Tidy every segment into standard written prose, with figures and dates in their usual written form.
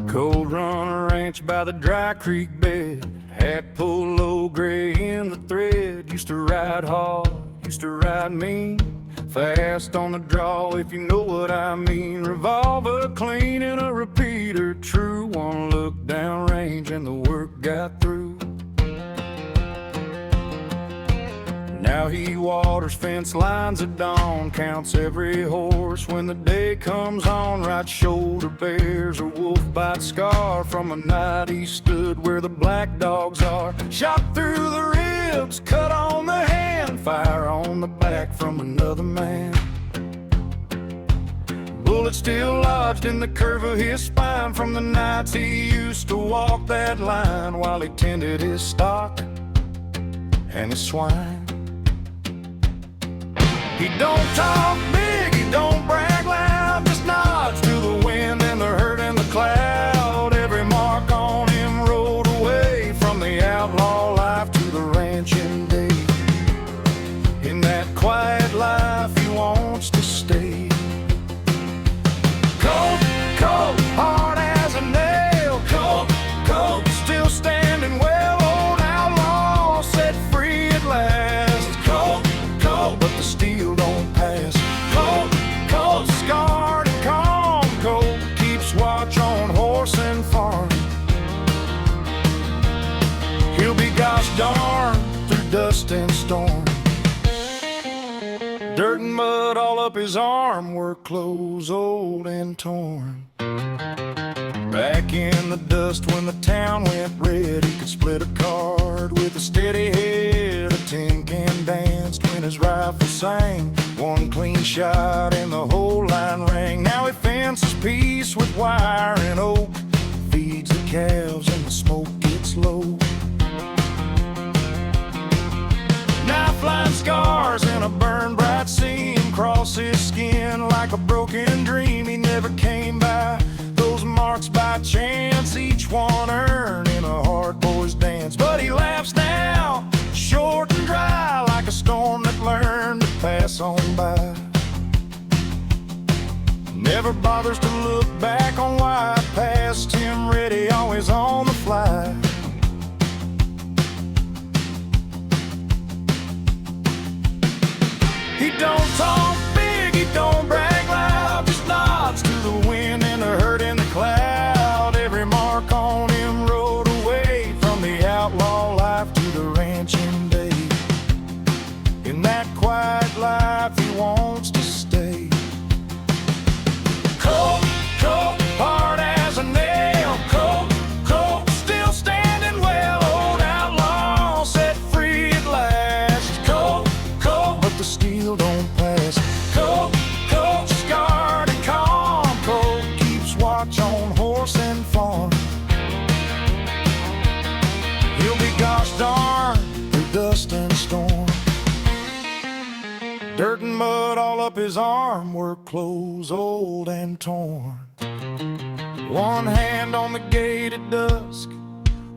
Colt run a ranch by the dry creek bed, hat pulled low, gray in the thread. Used to ride hard, used to ride mean, fast on the draw, if you know what I mean. Revolver clean and a repeater true. One look down range and the work got through. Now he waters fence lines at dawn, counts every horse when the day comes on. Right shoulder bears a wolf bite scar from a night he stood where the black dogs are. Shot through the ribs, cut on the hand, fire on the back from another man. Bullet still lodged in the curve of his spine from the nights he used to walk that line while he tended his stock and his swine. He don't talk big, he don't brag loud, just nods to the wind and the hurt and the cloud. Every mark on him rode away from the outlaw life to the ranching day. In that quiet life he wants to stay. Colt, Colt, hard as a nail. Colt, Colt, still standing well. Old outlaw set free at last. Colt, Colt, but the steel don't pass. Colt, Colt, scarred and calm. Colt keeps watch on horse and farm. He'll be gosh darn through dust and storm. Dirt and mud all up his arm, work clothes old and torn. Back in the dust when the town went red, he could split a card with a steady head. A tin can danced when his rifle sang. One clean shot and the whole line rang. Now he fences peace with wire and oak, feeds the calves and the smoke gets low. Knife line scars and a burn bright seam cross his skin like a broken dream. He never came by those marks by chance, each one earned in a hard boy's dance. But he laughs now, short and dry, like a storm that learned to pass on by. Never bothers to look back on why I passed him, ready, always on the fly. He don't talk big, he don't brag loud, just nods to the wind and the hurt in the cloud. Every mark on him rode away from the outlaw life to the ranching day. In that quiet life he wants to stay. Colt, Colt, hard as a nail. Colt, Colt, still standing well. Old outlaw set free at last. Colt, Colt, but the steel don't pass. Colt, Colt, scarred and calm. Colt keeps watch on horse and farm. He'll be gosh darn through dust and storm. Dirt and mud all up his arm, work clothes old and torn. One hand on the gate at dusk,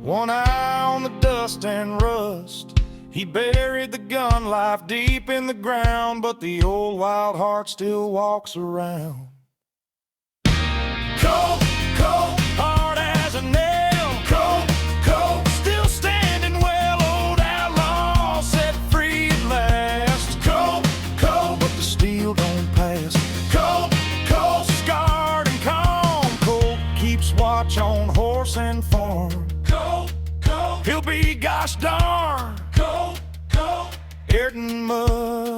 one eye on the dust and rust. He buried the gun life deep in the ground, but the old wild heart still walks around. Colt, Colt, hard as a nail. Colt, Colt, still standing well. Old outlaw set free at last. Colt, Colt, but the steel don't pass. Colt, Colt, scarred and calm. Colt keeps watch on horse and farm. Colt, Colt, he'll be gosh darn. Colt, Colt, dirt and mud